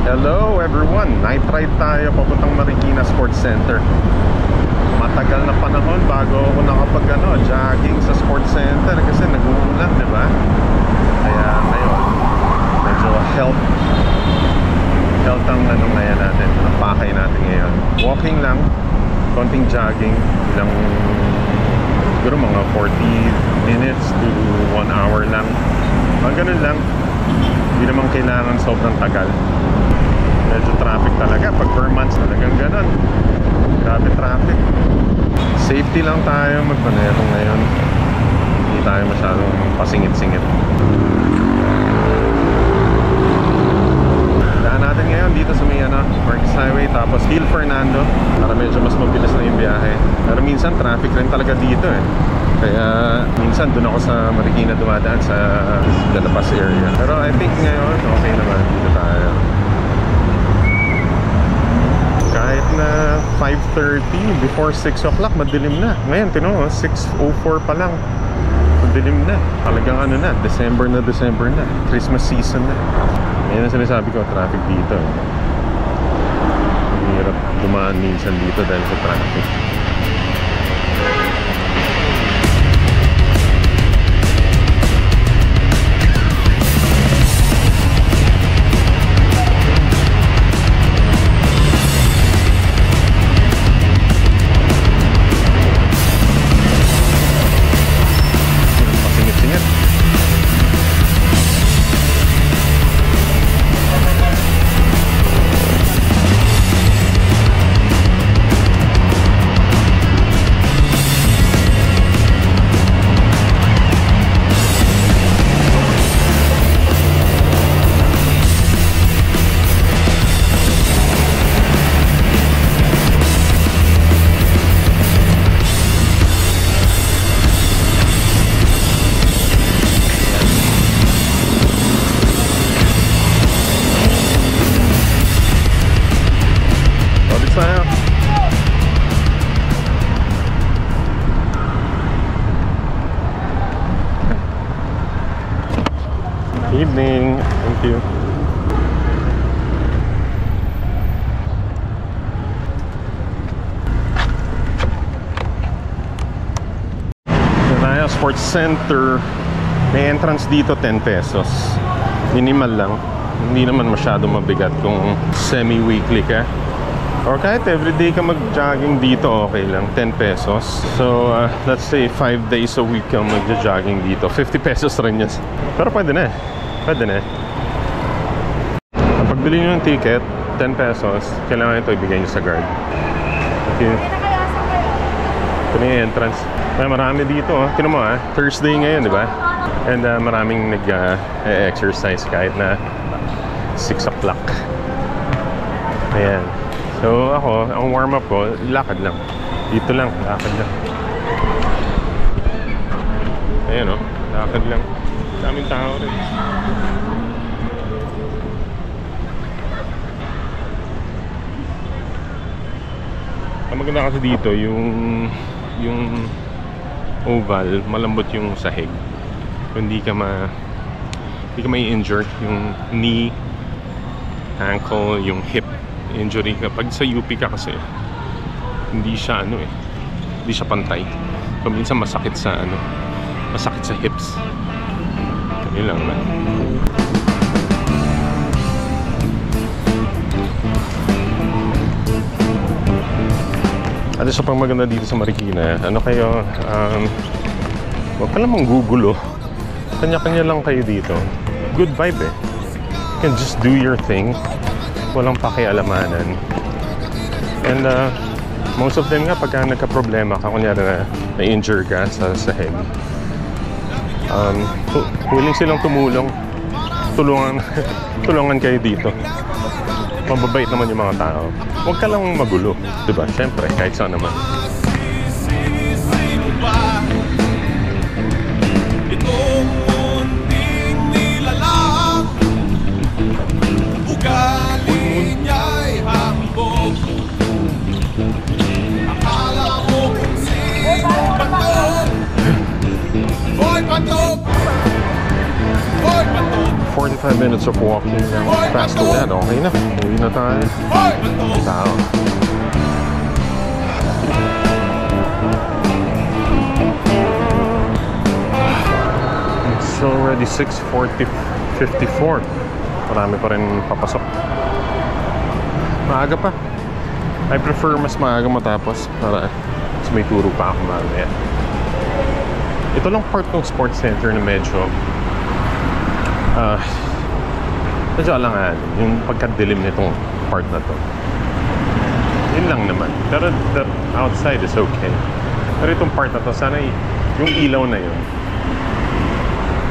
Hello everyone! Night ride tayo papuntang Marikina Sports Center. Matagal na panahon bago ako nakapag jogging sa Sports Center kasi nag-uulan, di ba? Kaya ngayon, medyo health ang ngayon natin, ang pakay natin ngayon. Walking lang, konting jogging, ilang siguro mga 40 minutes to 1 hour lang. Mga ganun lang. Hindi naman kailangan sobrang tagal. Medyo traffic talaga. Pag per months talagang ganun. Grabe traffic. Safety lang tayo magpanero ngayon. Hindi tayo masyadong pasingit-singit. Daan natin ngayon dito sa may Marquez Highway tapos Hill Fernando para medyo mas mabilis na yung biyahe. Pero minsan traffic rin talaga dito eh. Kaya minsan doon ako sa Marikina dumadaan sa Dalapas area. Pero I think ngayon okay naman dito tayo. Kahit na 5:30 before 6 o'clock madilim na. Ngayon tinong 6:04 pa lang madilim na. Talagang December na Christmas season na. Yan ang sinasabi ko, traffic dito eh. Hirap dumaan minsan dito dahil sa traffic. Evening. Thank you. Naya Sports Center. May entrance dito 10 pesos. Minimal lang. Hindi naman masyado mabigat kung semi-weekly ka. Or kahit everyday ka mag-jogging dito, okay lang, 10 pesos. So, let's say 5 days a week ka mag-jogging dito. 50 pesos rin yan. Pero pwede na eh. Pwede na eh. Kapag bili nyo ng ticket, 10 pesos, kailangan ito ibigay nyo sa guard. Okay. Ito na yung entrance. May marami dito. Tinan mo Thursday ngayon, di ba? And maraming nag-exercise kahit na 6 o'clock. Ayan. So ako, ang warm-up ko, lakad lang. Dito lang, lakad lang. Ayan lakad lang. Daming tao rin. Ang maganda kasi dito, yung oval, malambot yung sahig. Hindi ka mai-injure yung knee, ankle, yung hip injury. Kapag sa UP ka kasi hindi siya hindi siya pantay. Minsan masakit sa masakit sa hips. Yun lang na. At isa pang maganda dito sa Marikina, kayo, huwag ka lang manggugulo. Kanya-kanya lang kayo dito. Good vibe eh. You can just do your thing. Walang pakialamanan. And most of them nga, pagka nagka-problema ka, kunyari na-injure ka sa head, willing silang tumulong. Tulungan kayo dito. Mababait naman yung mga tao. Huwag ka lang magulo, diba? Siyempre, kahit saan naman. Boy, patok! Boy, patok! 45 minutes of walking. Fast to yan. Okay na. Uwi na tayo. Tao. It's already 6:54. Marami pa rin papasok. Maaga pa. I prefer mas maaga matapos para mas may turo pa ako mamaya. Ito lang part ng sports center na medyo alangan yung pagkadilim nitong part na to. Yun lang naman. Pero the outside is okay. Pero itong part na to, sana yung ilaw na yun,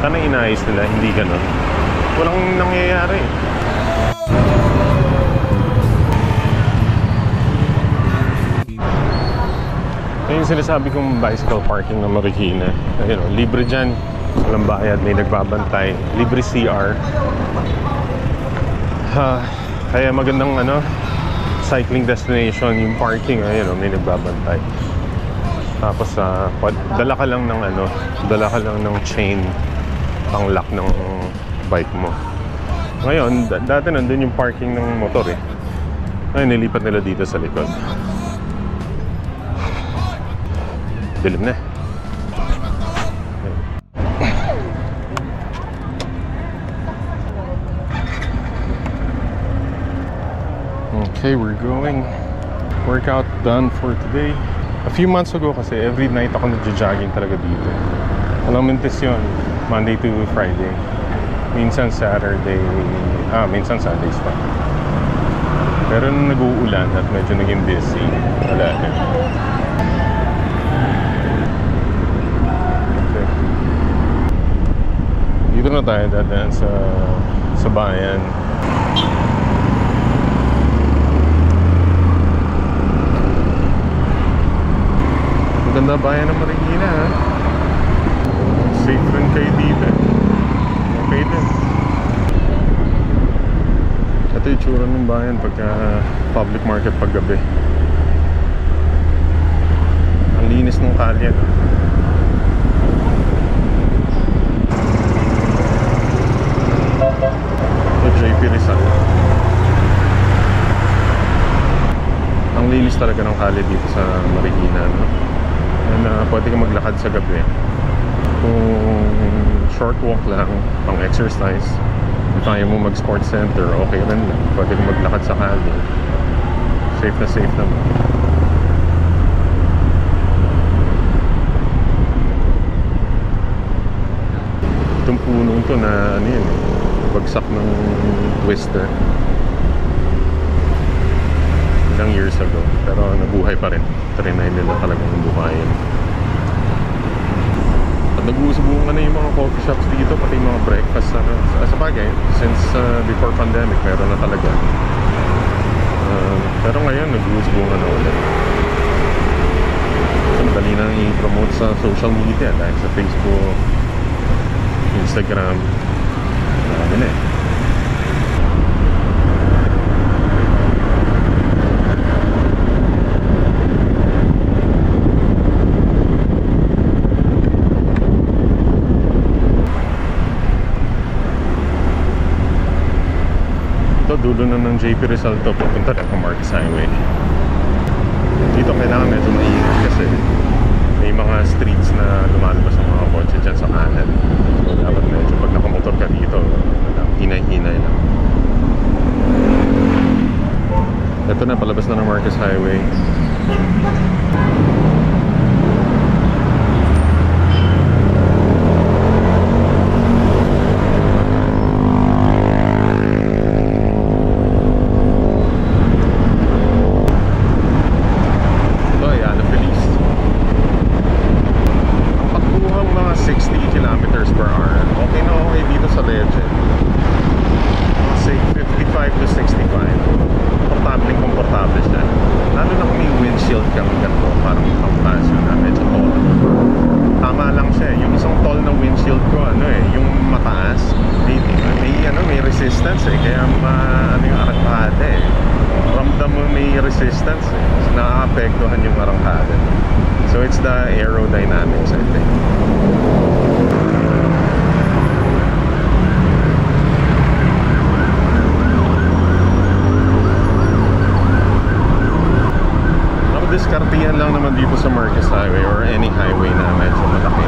sana inayos nila, hindi ganun. Walang nangyayari. Yung sinasabi kong bicycle parking ng Marikina, libre dyan, walang bayad, may nagbabantay, libre CR. Kaya magandang cycling destination yung parking, may nagbabantay. Tapos dala ka lang ng chain pang lock ng bike mo. Ngayon, dati nandun yung parking ng motor eh. Ngayon nilipat nila dito sa likod. Dilim na. Okay, we're going. Workout done for today. A few months ago kasi every night ako nagja-jogging talaga dito. Alam mintis yun, Monday to Friday. Minsan Saturday, minsan Sundays pa. Pero nung nag-uulan at medyo naging busy, wala na. Okay. Dito na tayo dadaan sa bayan. Maganda bayan ng Marikina, ha? Safe rin kayo dito. Okay din. Ito yung tsura ng bayan pagka public market paggabi. Ang linis ng kalye. Ito JP Rizal. Ang linis talaga ng kalye dito sa Marikina, no? Na pwede ka maglakad sa gabi. Kung short walk lang, pang exercise, kung kaya mo mag sports center, okay rin lang. Pwede ka maglakad sa kalye. Safe na safe naman. Itong puno ito na bagsak ng twister ilang years ago, pero nabuhay pa rin. Trinay nila talagang buhayin. At nag-uusubungan na yung mga coffee shops dito, pati yung mga breakfast sa bagay, since before pandemic meron na talaga. Pero ngayon nag-uusubungan na ulit. So madali na i-promote sa social media dahil sa Facebook, Instagram, marami na eh. Dulo na ng JP Rizal to, pupunta na ng Marcos Highway. Dito kailangan medyo maingat kasi may mga streets na lumalabas ang mga kotse dyan sa kanan. So dapat medyo pag nakamotor ka dito, hinay-hinay lang. Ito na, palabas na ng Marcos Highway. Komportable siya. Lalo na kung may windshield kang ganito, parang yan lang naman dito sa Marquez Highway or any highway na medyo malaki.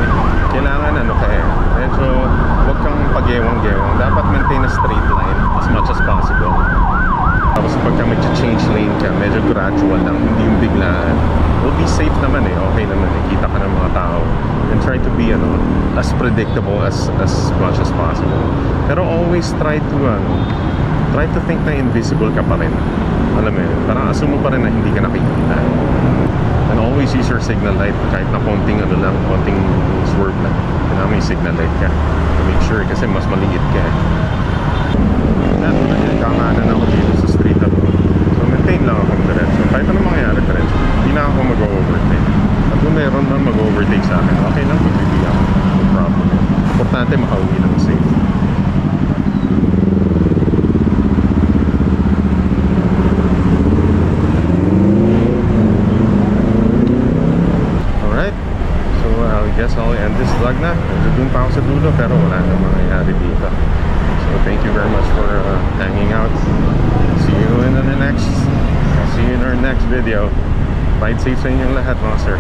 Kailangan ano kaya, medyo huwag kang pag-ewang-gewang. Dapat maintain a straight line as much as possible. Tapos pagka mag-change lane ka, medyo gradual lang, hindi yung biglaan. Will be safe naman eh, okay naman eh, kita ka ng mga tao. And try to be as predictable as much as possible. Pero always try to think na invisible ka pa rin. Alam mo yun, parang assume mo pa rin na hindi ka nakikita. And always use your signal light, kahit na konting swerve lang. Kailangan may signal light ka to make sure, kasi mas maliit ka eh. Kakanan ako dito sa street ako. So maintain lang akong diretso. Kahit anong mangyayari diretso, hindi na ako mag-overtake. At kung meron na mag-overtake sa akin, okay lang, magbibigay ako. No problem. Importante makauwi lang safe. Alright, so I guess I'll end this vlog na. Doon pa ako sa dulo pero wala na mangyayari dito. So thank you very much for hanging out. See you in our next video. Ride safe sa inyong lahat mga sir.